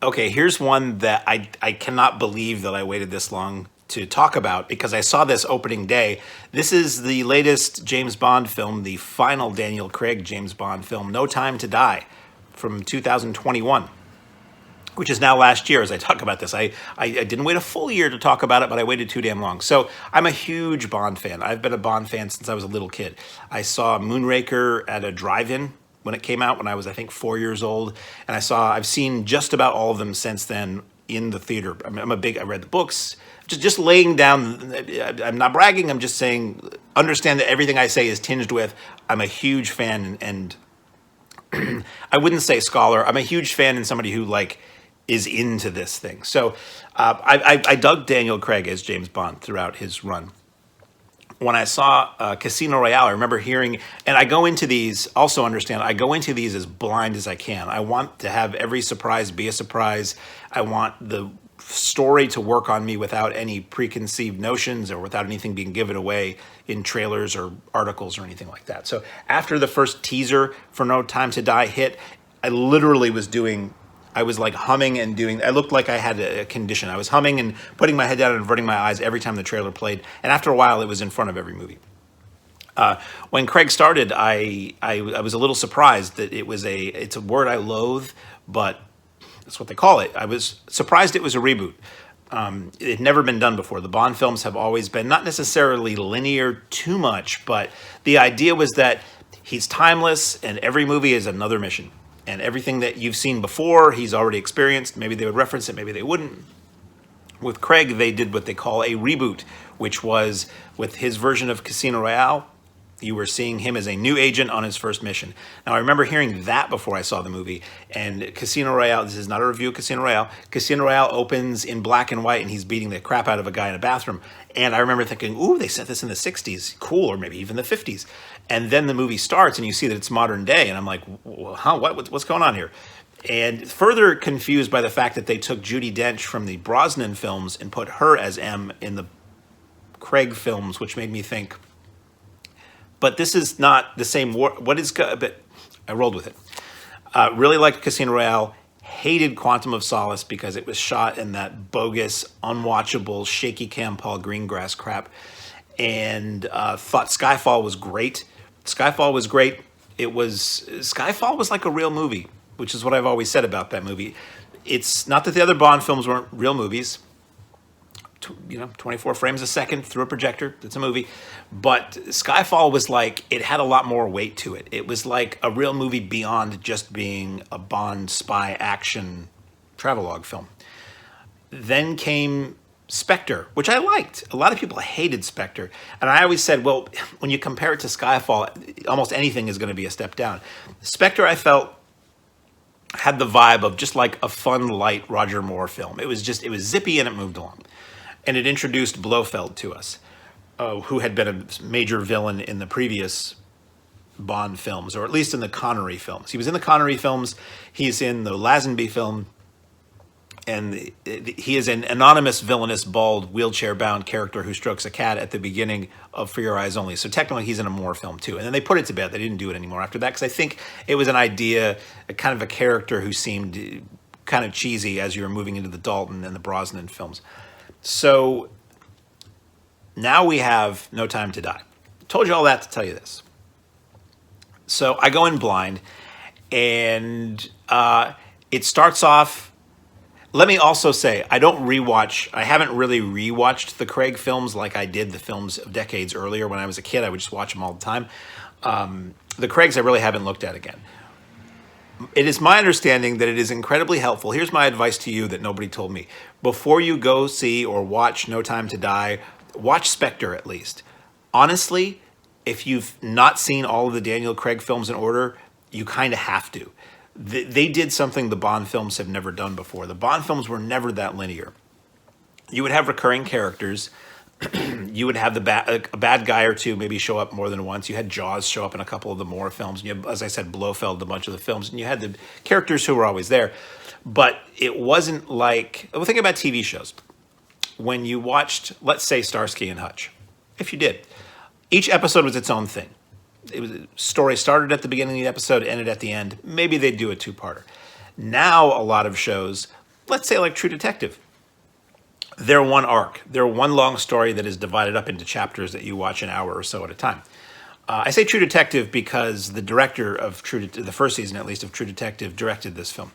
Okay, here's one that I cannot believe that I waited this long to talk about because I saw this opening day. This is the latest James Bond film, the final Daniel Craig James Bond film, No Time to Die, from 2021, which is now last year as I talk about this. I didn't wait a full year to talk about it, but I waited too damn long. So I'm a huge Bond fan. I've been a Bond fan since I was a little kid. I saw Moonraker at a drive-in when it came out when I was, I think, 4 years old. And I've seen just about all of them since then in the theater. I read the books. Just laying down, I'm not bragging, I'm just saying, understand that everything I say is tinged with, I'm a huge fan and I wouldn't say scholar. I'm a huge fan and somebody who is into this thing. So I dug Daniel Craig as James Bond throughout his run. When I saw Casino Royale, I remember hearing, and I go into these, also understand, I go into these as blind as I can. I want to have every surprise be a surprise. I want the story to work on me without any preconceived notions or without anything being given away in trailers or articles or anything like that. So after the first teaser for No Time to Die hit, I literally I was like humming and doing, I looked like I had a condition. I was humming and putting my head down and averting my eyes every time the trailer played. And after a while, it was in front of every movie. When Craig started, I was a little surprised that it's a word I loathe, but that's what they call it. I was surprised it was a reboot. It had never been done before. The Bond films have always been not necessarily linear too much, but the idea was that he's timeless and every movie is another mission. And everything that you've seen before, he's already experienced. Maybe they would reference it, maybe they wouldn't. With Craig, they did what they call a reboot, which was with his version of Casino Royale, you were seeing him as a new agent on his first mission. Now, I remember hearing that before I saw the movie. And Casino Royale, this is not a review of Casino Royale. Casino Royale opens in black and white, and he's beating the crap out of a guy in a bathroom. And I remember thinking, ooh, they set this in the 60s. Cool, or maybe even the 50s. And then the movie starts, and you see that it's modern day. And I'm like, what's going on here? And further confused by the fact that they took Judi Dench from the Brosnan films and put her as M in the Craig films, which made me think, but this is not the same war. But I rolled with it. Really liked Casino Royale. Hated Quantum of Solace because it was shot in that bogus, unwatchable, shaky cam Paul Greengrass crap. And thought Skyfall was great. Skyfall was like a real movie, which is what I've always said about that movie. It's not that the other Bond films weren't real movies. 24 frames a second through a projector. It's a movie. But Skyfall was it had a lot more weight to it. It was like a real movie beyond just being a Bond spy action travelogue film. Then came Spectre, which I liked. A lot of people hated Spectre. And I always said, well, when you compare it to Skyfall, almost anything is going to be a step down. Spectre, I felt, had the vibe of just like a fun, light Roger Moore film. It was zippy and it moved along. And it introduced Blofeld to us, who had been a major villain in the previous Bond films, or at least in the Connery films. He was in the Connery films. He's in the Lazenby film. And he is an anonymous, villainous, bald, wheelchair-bound character who strokes a cat at the beginning of For Your Eyes Only. So technically, he's in a Moore film, too. And then they put it to bed. They didn't do it anymore after that, because I think it was an idea, a kind of a character who seemed kind of cheesy as you were moving into the Dalton and the Brosnan films. So now we have No Time to Die. Told you all that to tell you this. So I go in blind, and it starts off. Let me also say, I haven't really rewatched the Craig films like I did the films of decades earlier. When I was a kid, I would just watch them all the time. The Craigs I really haven't looked at again. It is my understanding that it is incredibly helpful. Here's my advice to you that nobody told me. Before you go see or watch No Time to Die, watch Spectre at least. Honestly, if you've not seen all of the Daniel Craig films in order, you kind of have to. They did something the Bond films have never done before. The Bond films were never that linear. You would have recurring characters. You would have a bad guy or two maybe show up more than once. You had Jaws show up in a couple of the Moore films. And you had, as I said, Blofeld, a bunch of the films. And you had the characters who were always there. But it wasn't like... Well, think about TV shows. When you watched, let's say, Starsky and Hutch, if you did, each episode was its own thing. Story started at the beginning of the episode, ended at the end. Maybe they'd do a two-parter. Now, a lot of shows let's say like True Detective. They're one arc. They're one long story that is divided up into chapters that you watch an hour or so at a time. I say True Detective because the director of the first season, at least, of True Detective directed this film.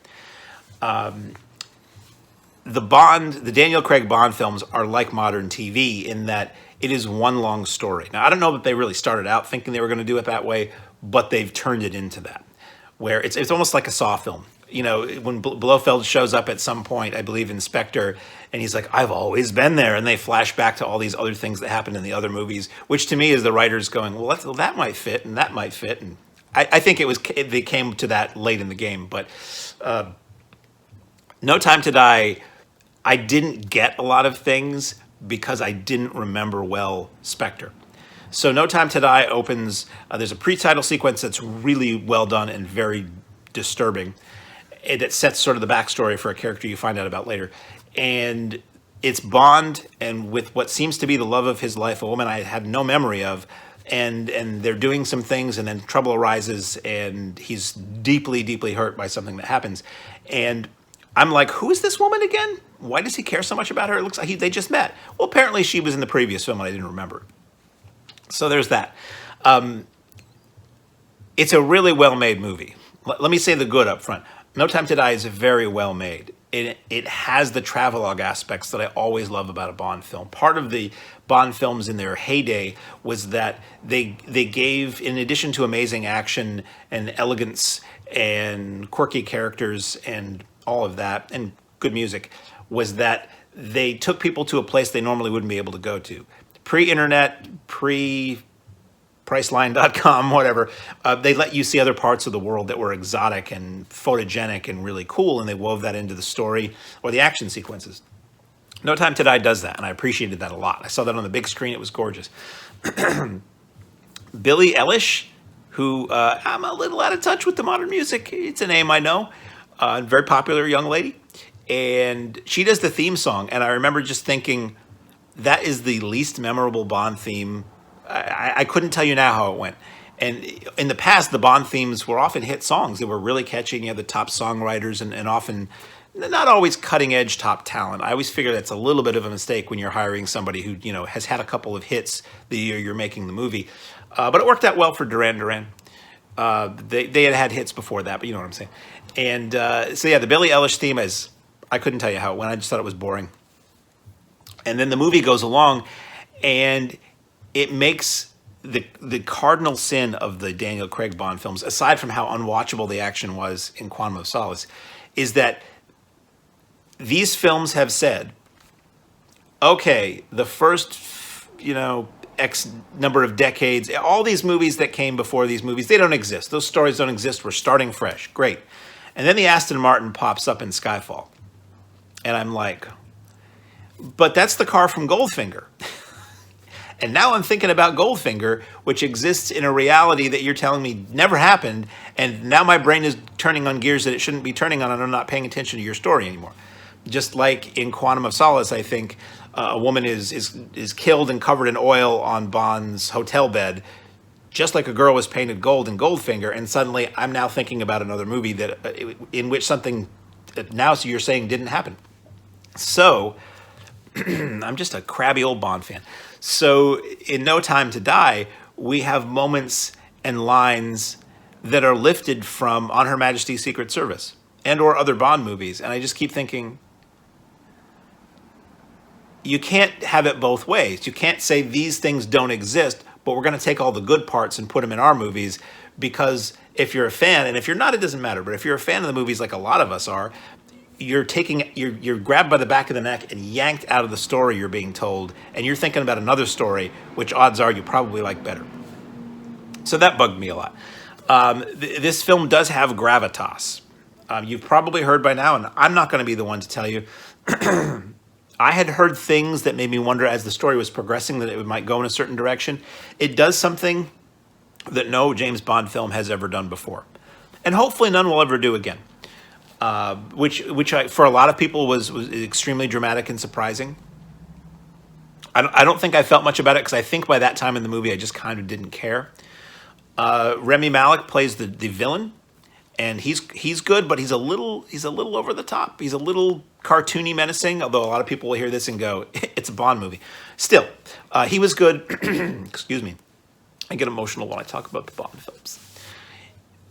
The Daniel Craig Bond films are like modern TV in that it is one long story. Now, I don't know that they really started out thinking they were going to do it that way, but they've turned it into that, where it's almost like a Saw film. You know, when Blofeld shows up at some point, I believe in Spectre, and he's like, I've always been there. And they flash back to all these other things that happened in the other movies, which to me is the writers going, well, that might fit, and that might fit. And I think they came to that late in the game. But No Time to Die, I didn't get a lot of things because I didn't remember well Spectre. So No Time to Die opens, there's a pre-title sequence that's really well done and very disturbing. It sets sort of the backstory for a character you find out about later. And it's Bond, and with what seems to be the love of his life, a woman I have no memory of, and they're doing some things, and then trouble arises, and he's deeply, deeply hurt by something that happens. And I'm like, who is this woman again? Why does he care so much about her? It looks like they just met. Well, apparently she was in the previous film, and I didn't remember. So there's that. It's a really well-made movie. Let me say the good up front. No Time to Die is very well made. It has the travelogue aspects that I always love about a Bond film. Part of the Bond films in their heyday was that they gave, in addition to amazing action and elegance and quirky characters and all of that, and good music, was that they took people to a place they normally wouldn't be able to go to. Pre-internet, Priceline.com, whatever, they let you see other parts of the world that were exotic and photogenic and really cool, and they wove that into the story or the action sequences. No Time to Die does that, and I appreciated that a lot. I saw that on the big screen. It was gorgeous. Billie Eilish, who I'm a little out of touch with the modern music. It's a name I know. Very popular young lady. And she does the theme song, and I remember just thinking, that is the least memorable Bond theme. I couldn't tell you now how it went. And in the past, the Bond themes were often hit songs. They were really catchy, and you have the top songwriters and often not always cutting-edge top talent. I always figure that's a little bit of a mistake when you're hiring somebody who, you know, has had a couple of hits the year you're making the movie. But it worked out well for Duran Duran. They had hits before that, but you know what I'm saying. And so, yeah, the Billie Eilish theme is, I couldn't tell you how it went. I just thought it was boring. And then the movie goes along, and it makes the cardinal sin of the Daniel Craig Bond films, aside from how unwatchable the action was in Quantum of Solace, is that these films have said, okay, the first, X number of decades, all these movies that came before these movies, they don't exist. Those stories don't exist. We're starting fresh. Great. And then the Aston Martin pops up in Skyfall. And I'm like, but that's the car from Goldfinger. And now I'm thinking about Goldfinger, which exists in a reality that you're telling me never happened, and now my brain is turning on gears that it shouldn't be turning on, and I'm not paying attention to your story anymore. Just like in Quantum of Solace, I think a woman is killed and covered in oil on Bond's hotel bed, just like a girl was painted gold in Goldfinger, and suddenly I'm now thinking about another movie that in which something that now you're saying didn't happen. So I'm just a crabby old Bond fan. So in No Time to Die, we have moments and lines that are lifted from On Her Majesty's Secret Service and or other Bond movies. And I just keep thinking, you can't have it both ways. You can't say these things don't exist, but we're going to take all the good parts and put them in our movies, because if you're a fan, and if you're not, it doesn't matter, but if you're a fan of the movies like a lot of us are, you're grabbed by the back of the neck and yanked out of the story you're being told, and you're thinking about another story, which odds are you probably like better. So that bugged me a lot. This film does have gravitas. You've probably heard by now, and I'm not going to be the one to tell you. I had heard things that made me wonder as the story was progressing that it might go in a certain direction. It does something that no James Bond film has ever done before, and hopefully none will ever do again. Which for a lot of people was extremely dramatic and surprising. I don't think I felt much about it, because I think by that time in the movie I just kind of didn't care. Rami Malek plays the villain, and he's good, but he's a little over the top. He's a little cartoony, menacing. Although a lot of people will hear this and go, "It's a Bond movie." Still, he was good. Excuse me. I get emotional when I talk about the Bond films.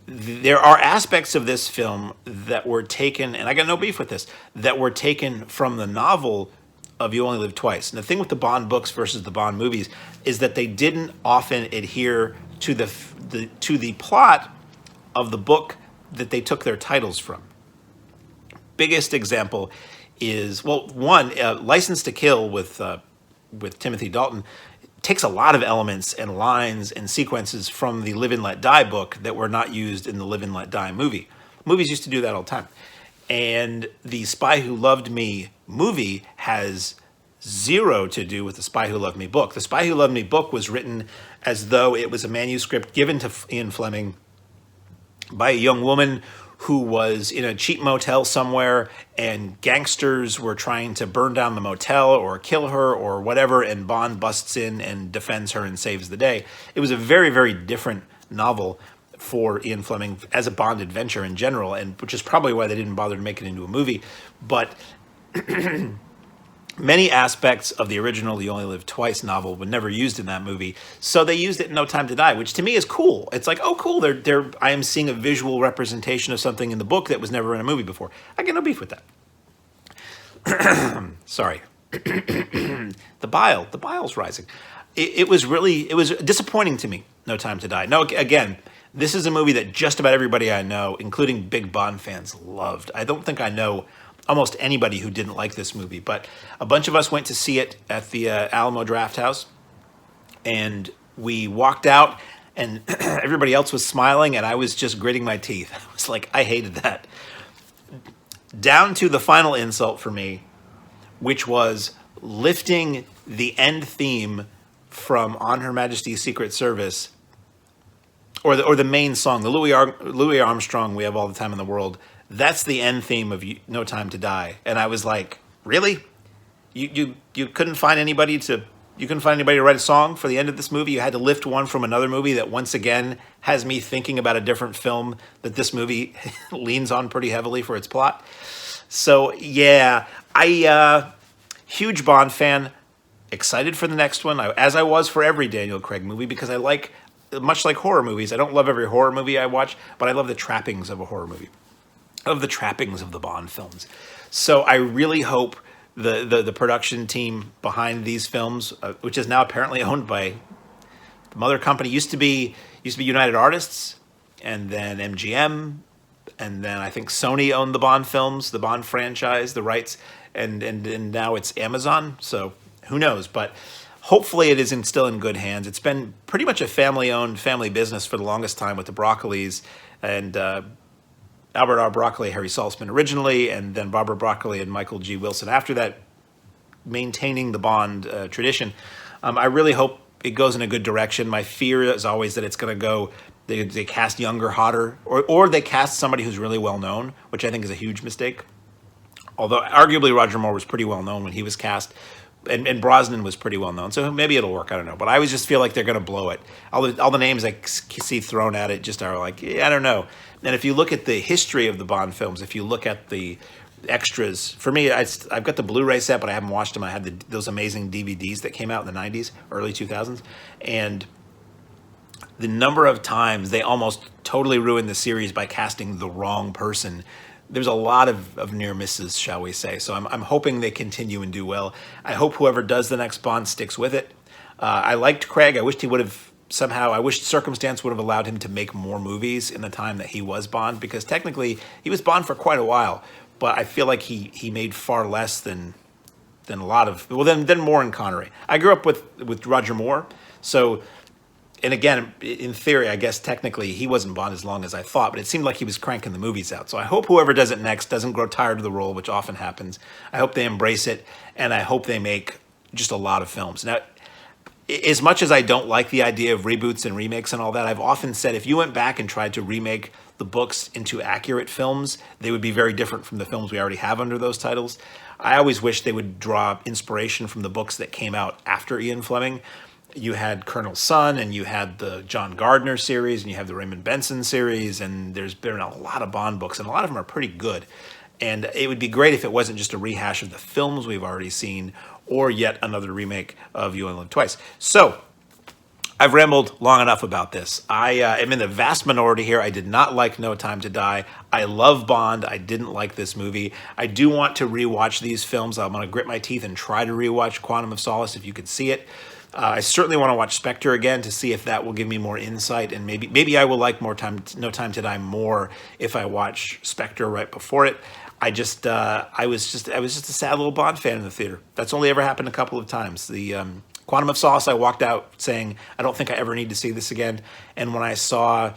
There are aspects of this film that were taken, and I got no beef with this, that were taken from the novel of You Only Live Twice. And the thing with the Bond books versus the Bond movies is that they didn't often adhere to the plot of the book that they took their titles from. Biggest example is, well, one, License to Kill with Timothy Dalton takes a lot of elements and lines and sequences from the Live and Let Die book that were not used in the Live and Let Die movie. Movies used to do that all the time. And the Spy Who Loved Me movie has zero to do with the Spy Who Loved Me book. The Spy Who Loved Me book was written as though it was a manuscript given to Ian Fleming by a young woman who was in a cheap motel somewhere, and gangsters were trying to burn down the motel or kill her or whatever, and Bond busts in and defends her and saves the day. It was a very, very different novel for Ian Fleming as a Bond adventure in general, and which is probably why they didn't bother to make it into a movie. But many aspects of the original You Only Live Twice novel were never used in that movie, so they used it in No Time to Die, which to me is cool. It's like, oh, cool, I am seeing a visual representation of something in the book that was never in a movie before. I get no beef with that. Sorry. The bile's rising. It was disappointing to me, No Time to Die. No, again, this is a movie that just about everybody I know, including big Bond fans, loved. I don't think I know almost anybody who didn't like this movie, but a bunch of us went to see it at the Alamo Drafthouse, and we walked out, and everybody else was smiling, and I was just gritting my teeth. I was like, I hated that. Down to the final insult for me, which was lifting the end theme from On Her Majesty's Secret Service, or the main song, the Louis Armstrong, We Have All the Time in the World. That's the end theme of No Time to Die. And I was like, really? You couldn't find anybody to write a song for the end of this movie? You had to lift one from another movie that once again has me thinking about a different film that this movie leans on pretty heavily for its plot. So yeah, huge Bond fan, excited for the next one, as I was for every Daniel Craig movie, because much like horror movies, I don't love every horror movie I watch, but I love the trappings of a horror movie, of the trappings of the Bond films. So I really hope the production team behind these films, which is now apparently owned by the mother company, used to be United Artists, and then MGM, and then I think Sony owned the Bond films, the Bond franchise, the rights, and now it's Amazon. So who knows? But hopefully it is still in good hands. It's been pretty much a family-owned, family business for the longest time with the Broccolis, and Albert R. Broccoli, Harry Saltzman originally, and then Barbara Broccoli and Michael G. Wilson after that, maintaining the Bond tradition. I really hope it goes in a good direction. My fear is always that it's going to go, they cast younger, hotter, or they cast somebody who's really well known, which I think is a huge mistake. Although arguably Roger Moore was pretty well known when he was cast, and Brosnan was pretty well known, so maybe it'll work. I don't know, but I always just feel like they're going to blow it. All the names I see thrown at it just are like, I don't know. And if you look at the history of the Bond films, if you look at the extras, for me, I've got the Blu-ray set, but I haven't watched them. I had those amazing DVDs that came out in the 90s, early 2000s, and the number of times they almost totally ruined the series by casting the wrong person. There's a lot of near misses, shall we say. So I'm hoping they continue and do well. I hope whoever does the next Bond sticks with it. I liked Craig. I wished he would have I wish circumstance would have allowed him to make more movies in the time that he was Bond, because technically he was Bond for quite a while, but I feel like he made far less than a lot of, than Moore and Connery. I grew up with Roger Moore, so, and again, in theory, I guess technically he wasn't Bond as long as I thought, but it seemed like he was cranking the movies out. So I hope whoever does it next doesn't grow tired of the role, which often happens. I hope they embrace it, and I hope they make just a lot of films. Now, as much as I don't like the idea of reboots and remakes and all that, I've often said if you went back and tried to remake the books into accurate films, they would be very different from the films we already have under those titles. I always wish they would draw inspiration from the books that came out after Ian Fleming. you had Colonel Sun, and you had the John Gardner series, and you have the Raymond Benson series, and there's been a lot of Bond books, and a lot of them are pretty good. And it would be great if it wasn't just a rehash of the films we've already seen, or yet another remake of You Only Live Twice. So, I've rambled long enough about this. I am in the vast minority here. I did not like No Time to Die. I love Bond. I didn't like this movie. I do want to rewatch these films. I'm going to grit my teeth and try to rewatch Quantum of Solace if you could see it. I certainly want to watch Spectre again to see if that will give me more insight, and maybe I will like No Time to Die more if I watch Spectre right before it. I was just a sad little Bond fan in the theater. That's only ever happened a couple of times. The Quantum of Solace, I walked out saying, I don't think I ever need to see this again. And when I saw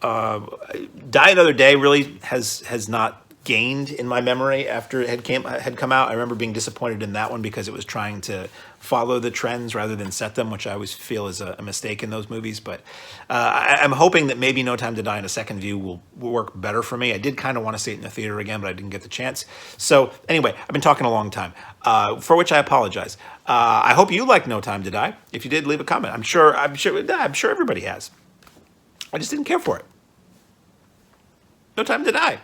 Die Another Day, really has not gained in my memory after it had come out. I remember being disappointed in that one because it was trying to follow the trends rather than set them, which I always feel is a mistake in those movies. But I'm hoping that maybe No Time to Die in a second view will work better for me. I did kind of want to see it in the theater again, but I didn't get the chance. So anyway, I've been talking a long time, for which I apologize. I hope you like No Time to Die. If you did, leave a comment. I'm sure everybody has. I just didn't care for it. No Time to Die.